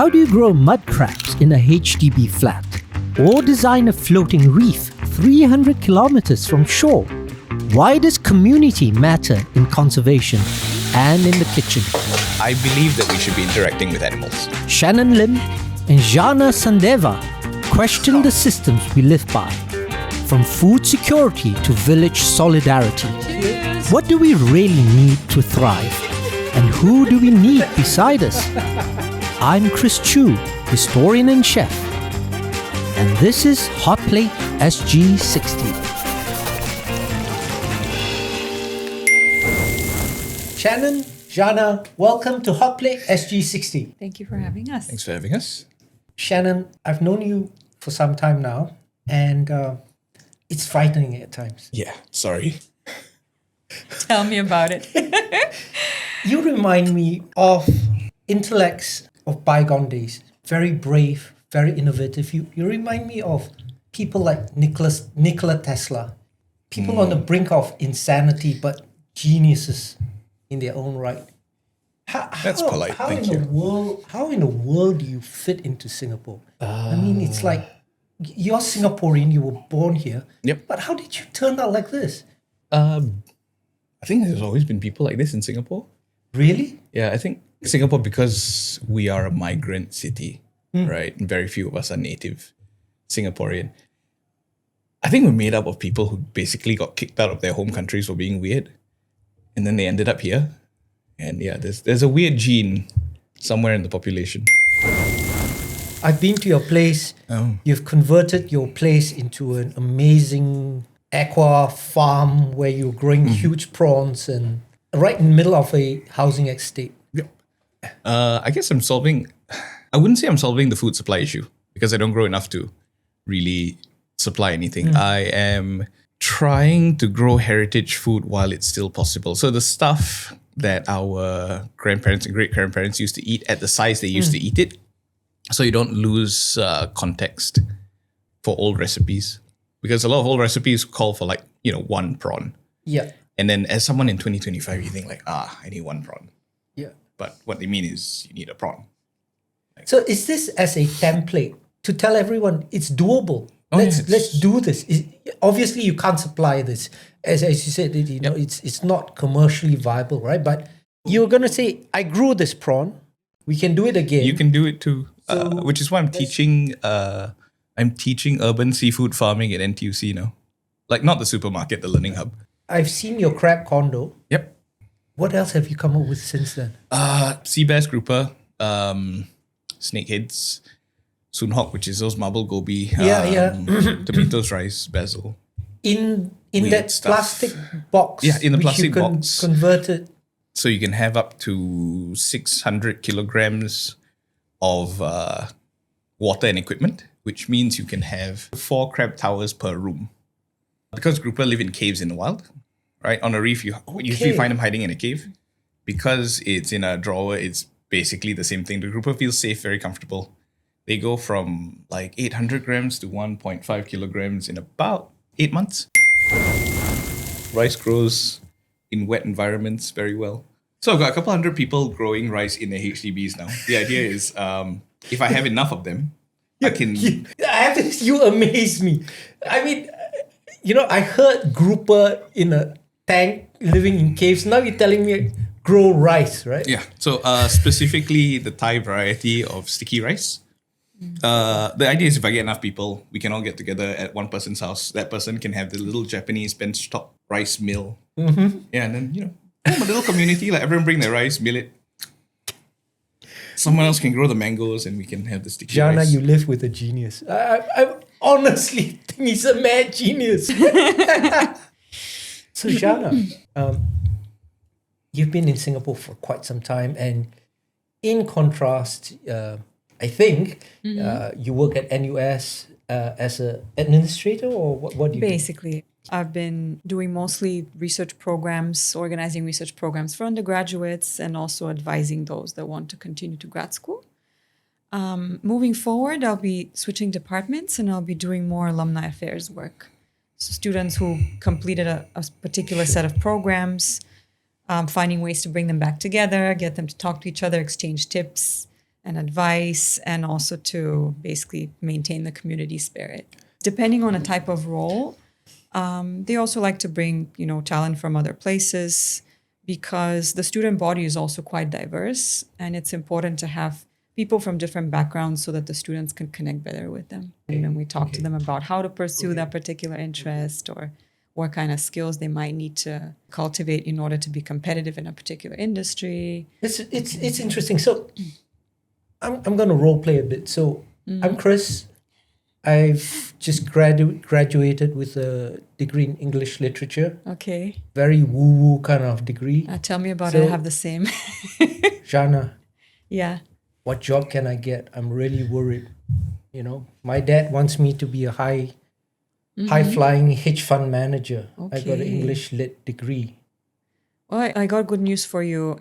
How do you grow mud crabs in a HDB flat? Or design a floating reef 300 kilometers from shore? Why does community matter in conservation and in the kitchen? I believe that we should be interacting with animals. Shannon Lim and Jana Sandeva question the systems we live by, from food security to village solidarity. What do we really need to thrive? And who do we need beside us? I'm Chris Choo, historian and chef, and this is HOTPLATE SG60. Shannon, Jana, welcome to HOTPLATE SG60. Thank you for having us. Thanks for having us. Shannon, I've known you for some time now, and it's frightening at times. Yeah, sorry. Tell me about it. You remind me of intellects of bygone days. Very brave, very innovative. You remind me of people like Nikola Tesla. People on the brink of insanity, but geniuses in their own right. That's polite, thank you. How in the world do you fit into Singapore? I mean, it's like, you're Singaporean, you were born here. Yep. But how did you turn out like this? I think there's always been people like this in Singapore. Really? Yeah, I think Singapore, because we are a migrant city, right? And very few of us are native Singaporean. I think we're made up of people who basically got kicked out of their home countries for being weird. And then they ended up here. And yeah, there's a weird gene somewhere in the population. I've been to your place. Oh. You've converted your place into an amazing aqua farm where you're growing huge prawns and right in the middle of a housing estate. Yep. I guess I wouldn't say I'm solving the food supply issue because I don't grow enough to really supply anything. I am trying to grow heritage food while it's still possible. So the stuff that our grandparents and great-grandparents used to eat at the size they used to eat it, so you don't lose context for old recipes. Because a lot of old recipes call for one prawn. Yeah. And then as someone in 2025, you think I need one prawn. Yeah. But what they mean is you need a prawn. So is this as a template to tell everyone it's doable? Let's do this. Obviously, you can't supply this. As you said, it's not commercially viable, right? But you're going to say, I grew this prawn. We can do it again. You can do it too, which is why I'm teaching urban seafood farming at NTUC now. Like not the supermarket, the learning hub. I've seen your crab condo. Yep. What else have you come up with since then? Sea bass grouper, snakeheads, sunhok, which is those marble gobi, tomatoes, rice, basil. In Weird that stuff. plastic box. Yeah, in the which plastic you can box. convert it. So you can have up to 600 kilograms of water and equipment, which means you can have 4 crab towers per room. Because grouper live in caves in the wild, right? On a reef, you usually find them hiding in a cave. Because it's in a drawer, it's basically the same thing. The grouper feels safe, very comfortable. They go from 800 grams to 1.5 kilograms in about 8 months. Rice grows in wet environments very well. So I've got a couple hundred people growing rice in the HDBs now. The idea is if I have enough of them, I can... You amaze me. I mean, I heard grouper in a tank living in caves. Now you're telling me grow rice, right? Yeah. So specifically the Thai variety of sticky rice. The idea is if I get enough people, we can all get together at one person's house. That person can have the little Japanese benchtop rice mill. Mm-hmm. Yeah, and then, form a little community, everyone bring their rice, mill it. Someone else can grow the mangoes and we can have the sticky rice. Jana, you live with a genius. I honestly think he's a mad genius. So Jana, you've been in Singapore for quite some time, and in contrast, I think you work at NUS as an administrator, or what do you Basically, I've been doing mostly research programs, organizing research programs for undergraduates, and also advising those that want to continue to grad school. Moving forward, I'll be switching departments and I'll be doing more alumni affairs work. So students who completed a particular set of programs, finding ways to bring them back together, get them to talk to each other, exchange tips, and advice, and also to basically maintain the community spirit. Depending on a type of role, they also like to bring, talent from other places, because the student body is also quite diverse, and it's important to have people from different backgrounds so that the students can connect better with them. And then we talk to them about how to pursue that particular interest, or what kind of skills they might need to cultivate in order to be competitive in a particular industry. It's interesting. So I'm going to role play a bit. So I'm Chris. I've just graduated with a degree in English literature. Okay. Very woo-woo kind of degree. Tell me about it. I have the same. Jana, Yeah. what job can I get? I'm really worried. My dad wants me to be a high-flying hedge fund manager. Okay. I got an English lit degree. Well, I got good news for you.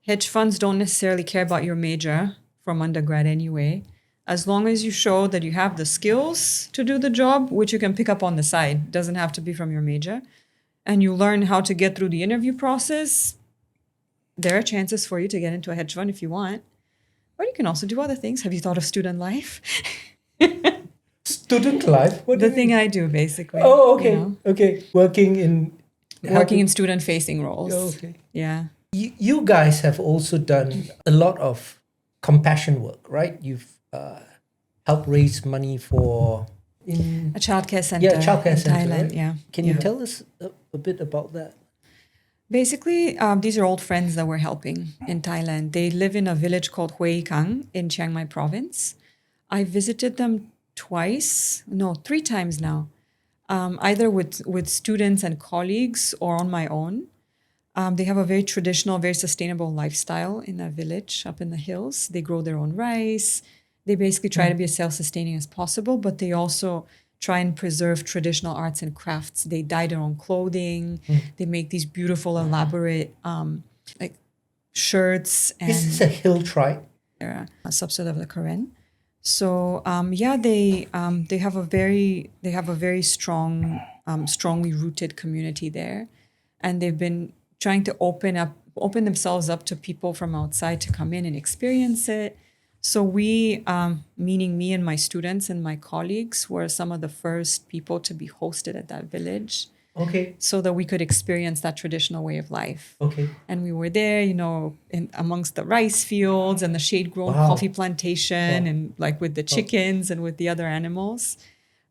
Hedge funds don't necessarily care about your major from undergrad anyway. As long as you show that you have the skills to do the job, which you can pick up on the side, doesn't have to be from your major, and you learn how to get through the interview process, there are chances for you to get into a hedge fund if you want. But you can also do other things. Have you thought of student life? Student life? What The thing I do, basically. Oh, okay. Okay. Working in student-facing roles. Oh, okay. Yeah. You guys have also done a lot of compassion work, right? You've helped raise money for A childcare center. Yeah, childcare in center. Thailand. Right? Yeah. Can you tell us a bit about that? Basically, these are old friends that we're helping in Thailand. They live in a village called Hue Kang in Chiang Mai province. I visited them three times now, either with students and colleagues or on my own. They have a very traditional, very sustainable lifestyle in that village up in the hills. They grow their own rice. They basically try to be as self-sustaining as possible, but they also try and preserve traditional arts and crafts. They dye their own clothing. They make these beautiful, elaborate shirts. And Is this a hill tribe? they're a subset of the Karen. So they have a very strong, strongly rooted community there, and they've been trying to open themselves up to people from outside to come in and experience it. So we, meaning me and my students and my colleagues, were some of the first people to be hosted at that village. Okay. So that we could experience that traditional way of life. Okay. And we were there, amongst the rice fields and the shade-grown coffee plantation, and with the chickens and with the other animals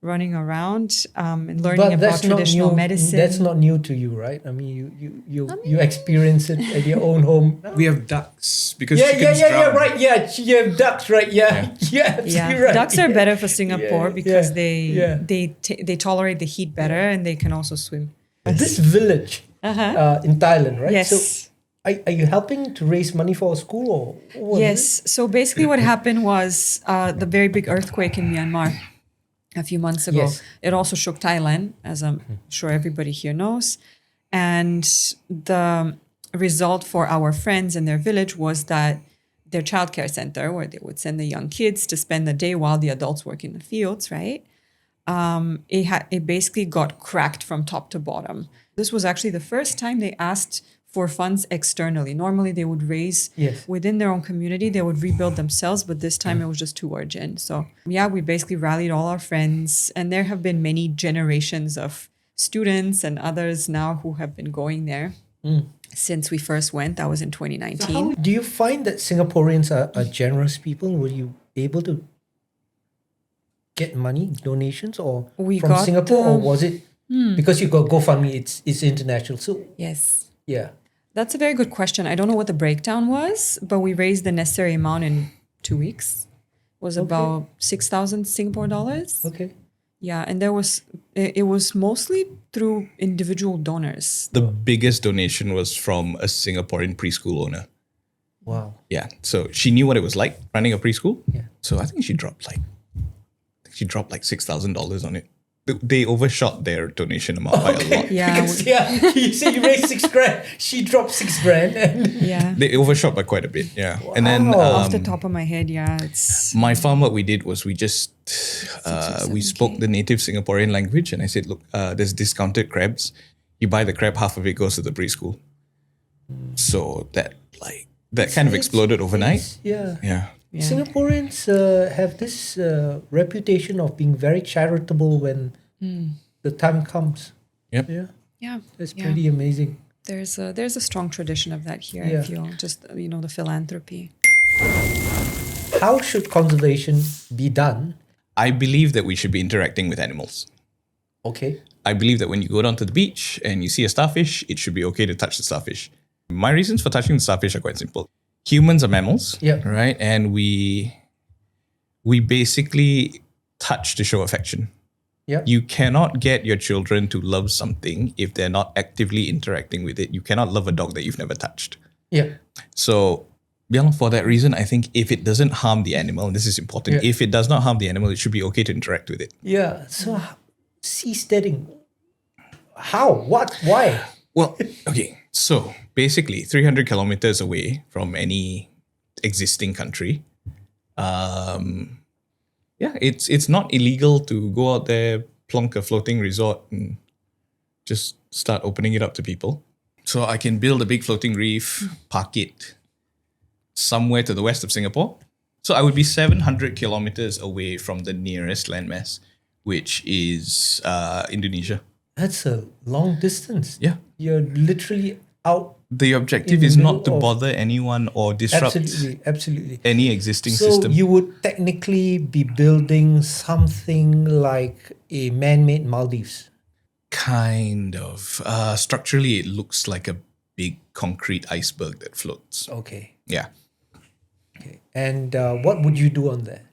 running around and learning about traditional medicine. That's not new to you, right? I mean, you experience it at your own home. We have ducks because chickens drown. Right. Yeah, you have ducks, right? Yeah. Right. Ducks are better for Singapore because they tolerate the heat better, and they can also swim. This village in Thailand, right? Yes. So are you helping to raise money for a school or what? Yes. So basically what happened was the very big earthquake in Myanmar a few months ago. Yes. It also shook Thailand, as I'm sure everybody here knows. And the result for our friends in their village was that their childcare center, where they would send the young kids to spend the day while the adults work in the fields, right? It basically got cracked from top to bottom. This was actually the first time they asked for funds externally. Normally they would raise within their own community, they would rebuild themselves, but this time it was just too urgent. So we basically rallied all our friends, and there have been many generations of students and others now who have been going there since we first went. That was in 2019. Do you find that Singaporeans are generous people? Were you able to get money, donations, or from Singapore, or was it because you got GoFundMe? It's international, so yes, yeah. That's a very good question. I don't know what the breakdown was, but we raised the necessary amount in 2 weeks. It was about 6,000 Singapore dollars. Okay. Yeah, and it was mostly through individual donors. The biggest donation was from a Singaporean preschool owner. Wow. Yeah. So she knew what it was like running a preschool. Yeah. So I think she dropped like $6,000 on it. They overshot their donation amount by a lot. Yeah. Because, you said you raised $6,000. She dropped $6,000. And They overshot by quite a bit. Yeah. Wow. And then off the top of my head, it's my farm. What we did was we just we spoke the native Singaporean language, and I said, look, there's discounted crabs. You buy the crab, half of it goes to the preschool. So that that kind of exploded overnight. Yeah. Yeah. Yeah. Singaporeans have this reputation of being very charitable when the time comes. Yep. Yeah, Yeah. that's Yeah. pretty amazing. There's a strong tradition of that here. Yeah. I feel just the philanthropy. How should conservation be done? I believe that we should be interacting with animals. Okay. I believe that when you go down to the beach and you see a starfish, it should be okay to touch the starfish. My reasons for touching the starfish are quite simple. Humans are mammals, Yeah. right? And we basically touch to show affection. Yeah. You cannot get your children to love something if they're not actively interacting with it. You cannot love a dog that you've never touched. Yeah. So, for that reason, I think if it doesn't harm the animal, and this is important, Yeah. if it does not harm the animal, it should be okay to interact with it. Yeah. So seasteading. How? What? Why? Well, okay. So basically, 300 kilometers away from any existing country, it's not illegal to go out there, plonk a floating resort, and just start opening it up to people. So I can build a big floating reef, park it somewhere to the west of Singapore. So I would be 700 kilometers away from the nearest landmass, which is Indonesia. That's a long distance. Yeah. You're literally out. The objective In the is not to middle of- bother anyone or disrupt Absolutely. any existing So system. you would technically be building something like a man-made Maldives. Kind of. Structurally, it looks like a big concrete iceberg that floats. Okay. Yeah. Okay. And what would you do on that?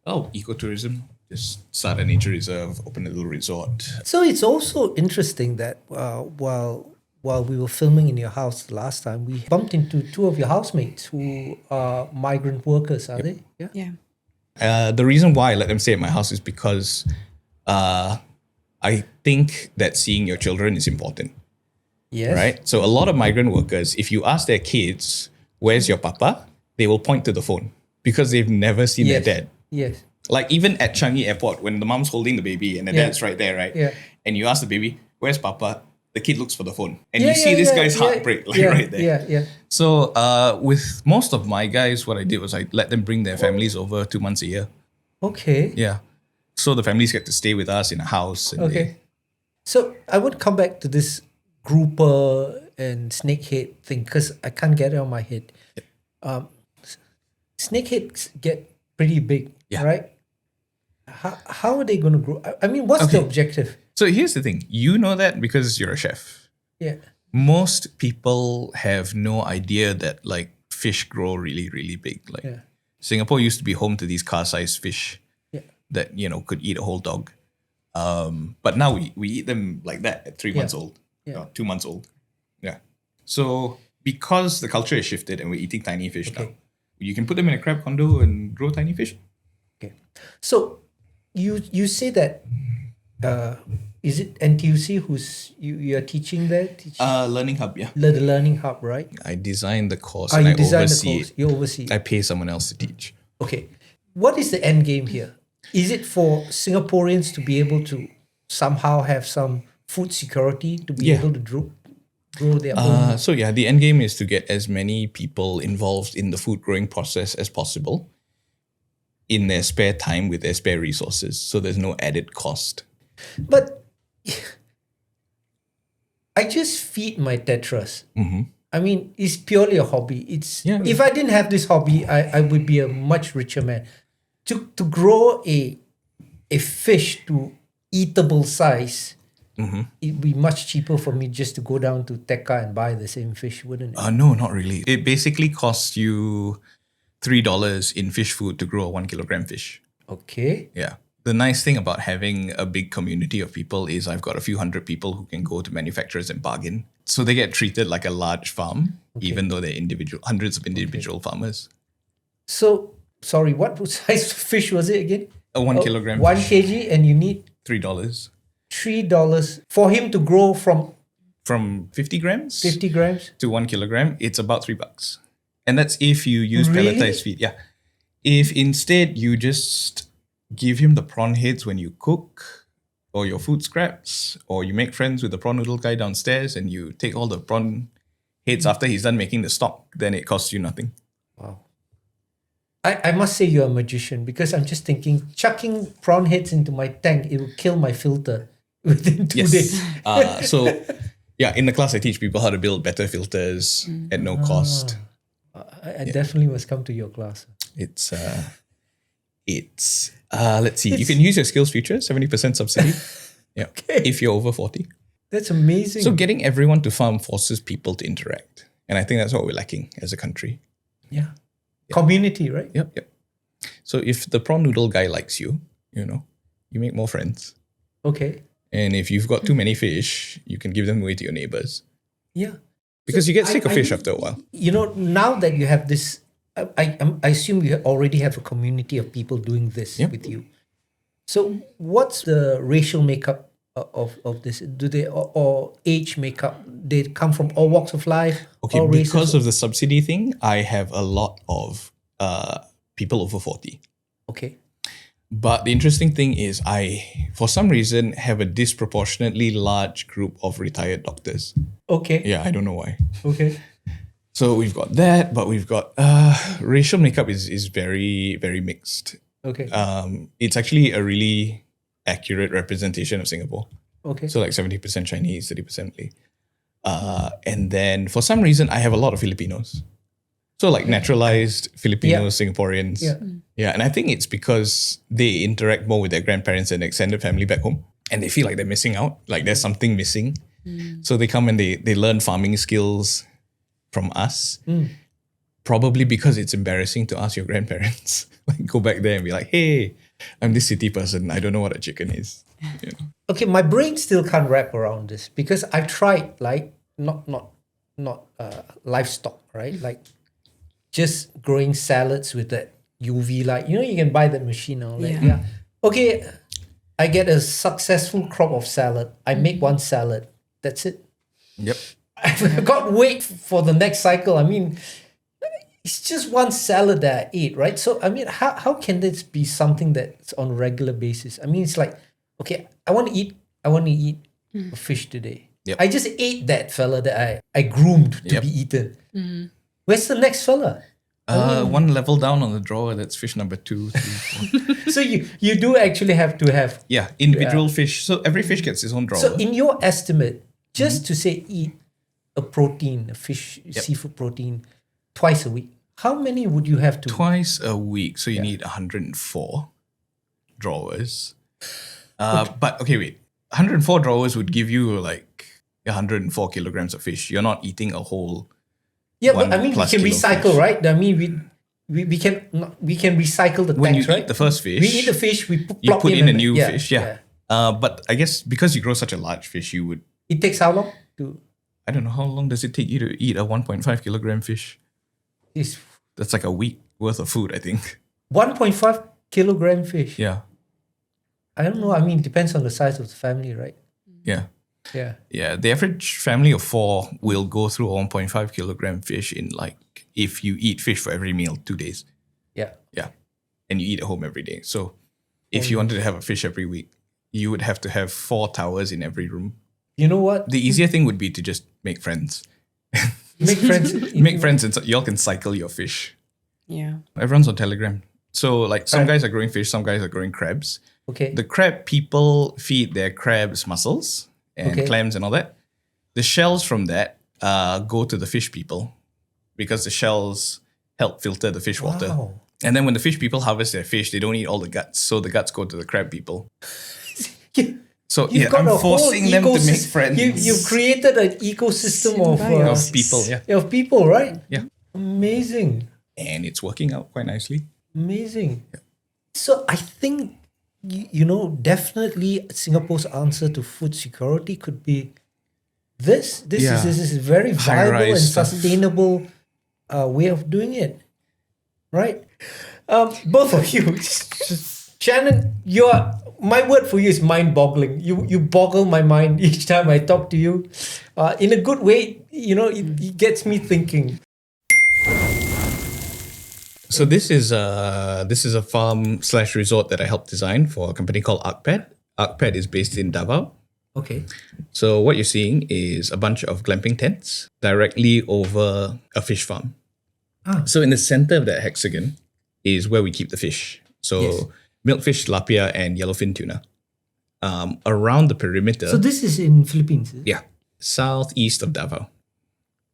Oh, ecotourism. Just start a nature reserve, open a little resort. So it's also interesting that while we were filming in your house last time, we bumped into two of your housemates who are migrant workers, are they? Yeah. Yeah. The reason why I let them stay at my house is because I think that seeing your children is important. Yes. Right? So a lot of migrant workers, if you ask their kids, where's your papa? They will point to the phone because they've never seen Yes. their dad. Yes. Like even at Changi Airport, when the mom's holding the baby and the Yeah. dad's right there, right? Yeah. And you ask the baby, where's papa? The kid looks for the phone. And Yeah, you see yeah, this yeah, guy's yeah, heart break like yeah, right there. Yeah. Yeah. So with most of my guys, what I did was I let them bring their families over 2 months a year. Okay. Yeah. So the families get to stay with us in a house. And Okay. So I would come back to this grouper and snakehead thing because I can't get it on my head. Snakeheads get pretty big, Yeah. right? How are they going to grow? I mean, what's the Okay. objective? So here's the thing. You know that because you're a chef. Yeah. Most people have no idea that like fish grow really, really big. Like Yeah. Singapore used to be home to these car-sized fish Yeah. that, could eat a whole dog. But now we eat them like that at 3 months old, Yeah. 2 months old. Yeah. So because the culture has shifted and we're eating tiny fish now, Okay. you can put them in a crab condo and grow tiny fish. Okay. So you say that is it NTUC who's you're teaching there? Learning hub, yeah. The learning hub, right? I designed the course Oh, and you I design the oversee course. it. You oversee. I pay someone else to teach. Okay. What is the end game here? Is it for Singaporeans to be able to somehow have some food security to be Yeah. able to grow their own? So yeah, the end game is to get as many people involved in the food growing process as possible in their spare time with their spare resources. So there's no added cost. But I just feed my tetras. I mean, it's purely a hobby. If I didn't have this hobby, I would be a much richer man. To grow a fish to eatable size, it'd be much cheaper for me just to go down to Tekka and buy the same fish, wouldn't it? No, not really. It basically costs you $3 in fish food to grow a 1 kilogram fish. Okay. Yeah. The nice thing about having a big community of people is I've got a few hundred people who can go to manufacturers and bargain. So they get treated like a large farm, even though they're hundreds of individual farmers. So, sorry, what size fish was it again? A 1 kilogram 1 fish, kg, and you need $3. $3 for him to grow from From 50 grams 50 grams. to 1 kilogram, it's about $3. And that's if you use Really? pelletized feed. Yeah. If instead you just give him the prawn heads when you cook, or your food scraps, or you make friends with the prawn noodle guy downstairs and you take all the prawn heads after he's done making the stock, then it costs you nothing. Wow. I must say you're a magician, because I'm just thinking, chucking prawn heads into my tank, it will kill my filter within 2 days. So in the class I teach people how to build better filters at no cost. I definitely must come to your class. It's let's see, you can use your skills future, 70% subsidy. Yeah. Okay. If you're over 40. That's amazing. So getting everyone to farm forces people to interact. And I think that's what we're lacking as a country. Yeah. Community, right? Yep. So if the prawn noodle guy likes you, you make more friends. Okay. And if you've got too many fish, you can give them away to your neighbors. Yeah. Because you get sick of fish after a while. Now that you have this, I assume you already have a community of people doing this with you. So what's the racial makeup of this? Do they, or age makeup? They come from all walks of life? Okay, because of the subsidy thing, I have a lot of people over 40. Okay. But the interesting thing is I, for some reason, have a disproportionately large group of retired doctors. Okay. Yeah, I don't know why. Okay. So we've got that, but we've got racial makeup is very, very mixed. Okay. It's actually a really accurate representation of Singapore. Okay. So like 70% Chinese, 30% Malay. And then for some reason, I have a lot of Filipinos. So like naturalized Filipinos, Singaporeans. Yeah. Yeah, and I think it's because they interact more with their grandparents and extended family back home. And they feel like they're missing out, like there's something missing. So they come and they learn farming skills from us. Probably because it's embarrassing to ask your grandparents. Like go back there and be like, hey, I'm this city person. I don't know what a chicken is. Okay, my brain still can't wrap around this, because I've tried like not livestock, right? Like just growing salads with that UV light. You can buy that machine now. Like, okay, I get a successful crop of salad. I make one salad. That's it. Yep. I've got to wait for the next cycle. I mean, it's just one salad that I ate, right? So, I mean, how can this be something that's on a regular basis? I mean, it's like, okay, I want to eat a fish today. Yep. I just ate that fella that I groomed to be eaten. Where's the next fella? One level down on the drawer, that's fish number 2, 3, 4. So you do actually have to have... Yeah, individual fish. So every fish gets its own drawer. So in your estimate, just to say eat a protein, a fish, seafood protein, twice a week, how many would you have to? Twice a week. So you need 104 drawers. But okay, wait. 104 drawers would give you like 104 kilograms of fish. You're not eating a whole. Yeah, but I mean, we can recycle, fish. right? I mean, we can recycle the when tanks, you right? eat the first fish, we eat the fish, we you put in a new yeah, fish. Yeah. But I guess because you grow such a large fish, you would. It takes how long to? I don't know, how long does it take you to eat a 1.5 kilogram fish? That's like a week worth of food, I think. 1.5 kilogram fish. Yeah. I don't know. I mean, it depends on the size of the family, right? Yeah. Yeah. Yeah. The average family of 4 will go through a 1.5 kilogram fish in like, if you eat fish for every meal, 2 days. Yeah. Yeah. And you eat at home every day. So if you wanted to have a fish every week, you would have to have 4 towers in every room. You know what? The easier thing would be to just make friends. Make friends. Make friends and y'all can cycle your fish. Yeah. Everyone's on Telegram. So like some guys are growing fish, some guys are growing crabs. Okay. The crab people feed their crabs mussels and clams and all that. The shells from that go to the fish people because the shells help filter the fish water. Wow. And then when the fish people harvest their fish, they don't eat all the guts. So the guts go to the crab people. So I'm forcing them to make friends. You've created an ecosystem of people. Yeah. Of people, right? Yeah. Amazing. And it's working out quite nicely. Amazing. Yeah. So I think, definitely Singapore's answer to food security could be this. This is a very viable and sustainable way of doing it. Right? Both of you. Shannon, my word for you is mind-boggling. You boggle my mind each time I talk to you. In a good way, it gets me thinking. So this is a farm/resort that I helped design for a company called Arcpad. Arcpad is based in Davao. Okay. So what you're seeing is a bunch of glamping tents directly over a fish farm. So in the center of that hexagon is where we keep the fish. So Yes. milkfish, tilapia, and yellowfin tuna. Around the perimeter. So this is in Philippines? Is it? Yeah, southeast of Davao.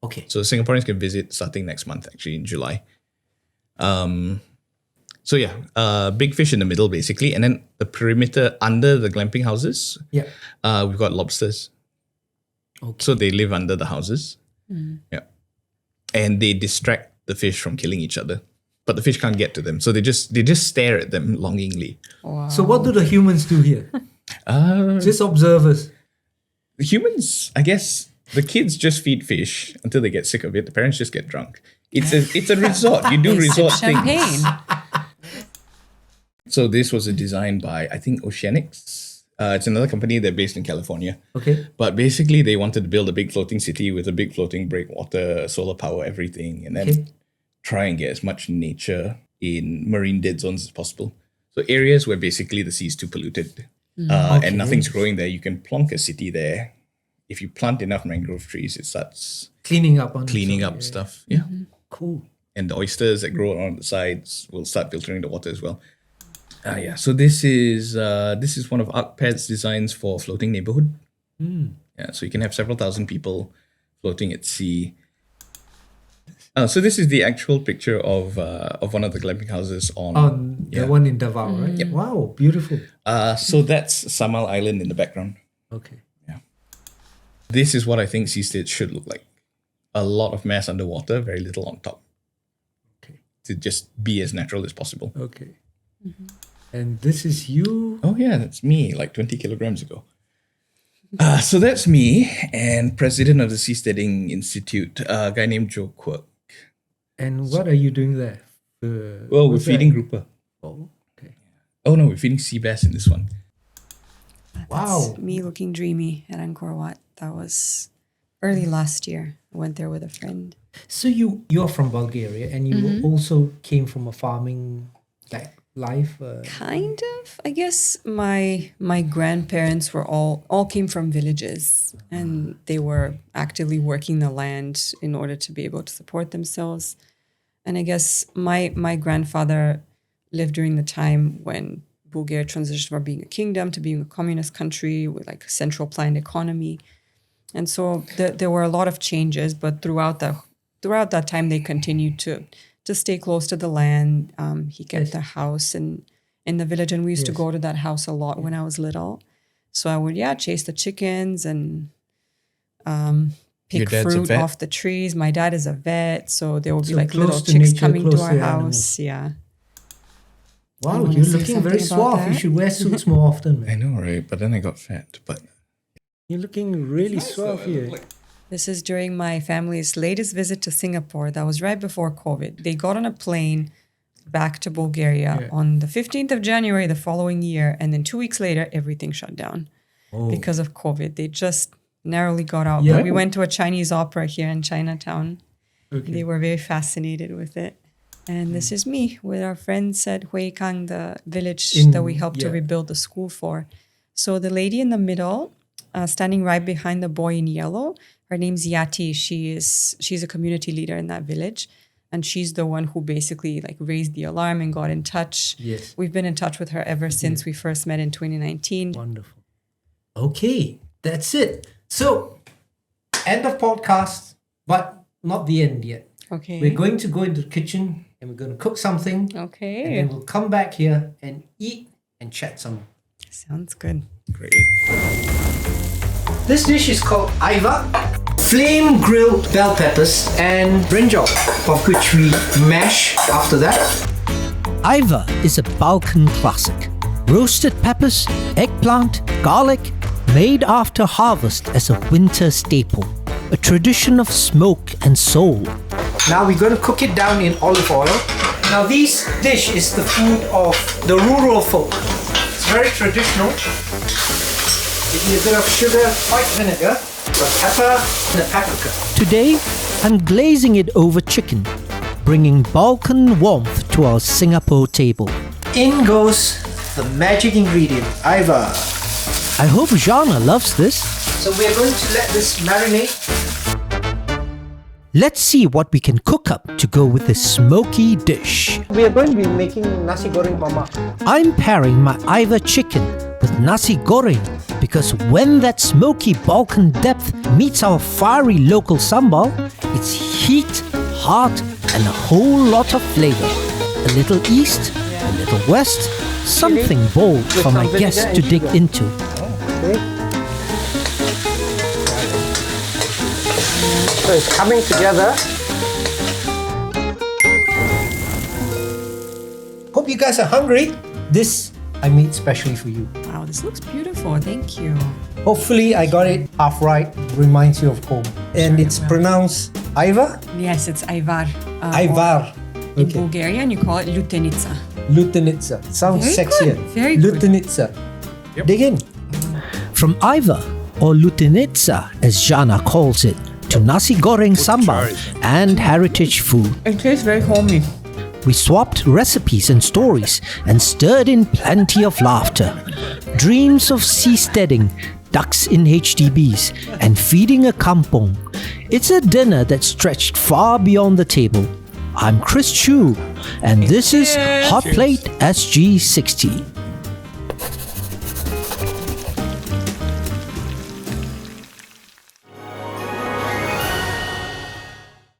Okay. So Singaporeans can visit starting next month, actually in July. Big fish in the middle, basically. And then the perimeter under the glamping houses, Yeah. we've got lobsters. Okay. So they live under the houses. Yeah. And they distract the fish from killing each other. But the fish can't get to them. So they just stare at them longingly. Wow. So what do the humans do here? Just observers. The humans, I guess, the kids just feed fish until they get sick of it. The parents just get drunk. It's a resort. You do They sip resort champagne. things. So this was a design by, I think, Oceanics. It's another company. They're based in California. Okay. But basically, they wanted to build a big floating city with a big floating breakwater, solar power, everything, and then try and get as much nature in marine dead zones as possible. So areas where basically the sea is too polluted and nothing's growing there, you can plonk a city there. If you plant enough mangrove trees, it starts Cleaning up stuff. Yeah. Cool. And the oysters that grow on the sides will start filtering the water as well. So this is one of ArcPad's designs for floating neighborhood. Yeah, so you can have several thousand people floating at sea. So this is the actual picture of one of the glamping houses on The one in Davao, right? Yep. Wow, beautiful. So that's Samal Island in the background. Okay. Yeah. This is what I think seastead should look like. A lot of mass underwater, very little on top. Okay. To just be as natural as possible. Okay. And this is you. Oh yeah, that's me, like 20 kilograms ago. So that's me and president of the Seasteading Institute, a guy named Joe Quirk. And what are you doing there? Well, we're feeding grouper. Oh, okay. Oh no, we're feeding sea bass in this one. Wow. Me looking dreamy at Angkor Wat. That was early last year. I went there with a friend. So you're from Bulgaria and you also came from a farming life? Kind of. I guess my grandparents were all came from villages and they were actively working the land in order to be able to support themselves. And I guess my grandfather lived during the time when Bulgaria transitioned from being a kingdom to being a communist country with like a central planned economy. And so there were a lot of changes, but throughout that time they continued to stay close to the land. He kept a house in the village, and we used to go to that house a lot when I was little. So I would chase the chickens and pick fruit off the trees. My dad is a vet, so there would be like little chicks coming to our house. Yeah. Wow, you're looking very suave. You should wear suits more often, man. I know, right? But then I got fat. But you're looking really suave here. This is during my family's latest visit to Singapore. That was right before COVID. They got on a plane back to Bulgaria on the 15th of January the following year. And then 2 weeks later, everything shut down because of COVID. They just narrowly got out. Yeah. But we went to a Chinese opera here in Chinatown. Okay. They were very fascinated with it. And this is me with our friends at Hui Kang, the village that we helped to rebuild the school for. So the lady in the middle, standing right behind the boy in yellow, her name's Yati. She's a community leader in that village. And she's the one who basically like raised the alarm and got in touch. Yes. We've been in touch with her ever since we first met in 2019. Wonderful. Okay, that's it. So, end of podcast, but not the end yet. Okay. We're going to go into the kitchen and we're going to cook something. Okay. And then we'll come back here and eat and chat some. Sounds good. great. This dish is called Ajvar, flame grilled bell peppers and brinjal, of which we mash after that. Ajvar is a Balkan classic. Roasted peppers, eggplant, garlic, made after harvest as a winter staple. A tradition of smoke and soul. Now we're going to cook it down in olive oil. Now this dish is the food of the rural folk. It's very traditional. Give me a bit of sugar, white vinegar, a pepper, and a paprika. Today, I'm glazing it over chicken, bringing Balkan warmth to our Singapore table. In goes the magic ingredient, Ajvar. I hope Jana loves this. So we are going to let this marinate. Let's see what we can cook up to go with this smoky dish. We are going to be making nasi goreng mama. I'm pairing my Ajvar chicken with nasi goreng because when that smoky Balkan depth meets our fiery local sambal, it's heat, heart, and a whole lot of flavor. A little east, a little west, something bold for my guests to dig into. Okay. So it's coming together. Hope you guys are hungry. This I made specially for you. Wow, this looks beautiful. Thank you. Hopefully I got it half right. Reminds you of home. And it's pronounced Ajvar? Yes, it's Ajvar. Ajvar. In Okay. Bulgarian, you call it lutenica. Lutenica. Sounds Very sexier. good, very good. Lutenica. Yep. Dig in. From Ajvar, or lutenica as Jana calls it, to nasi goreng sambal and heritage food. It tastes very homey. We swapped recipes and stories and stirred in plenty of laughter. Dreams of seasteading, ducks in HDBs, and feeding a kampong. It's a dinner that stretched far beyond the table. I'm Chris Choo, and this is HOTPLATE SG60.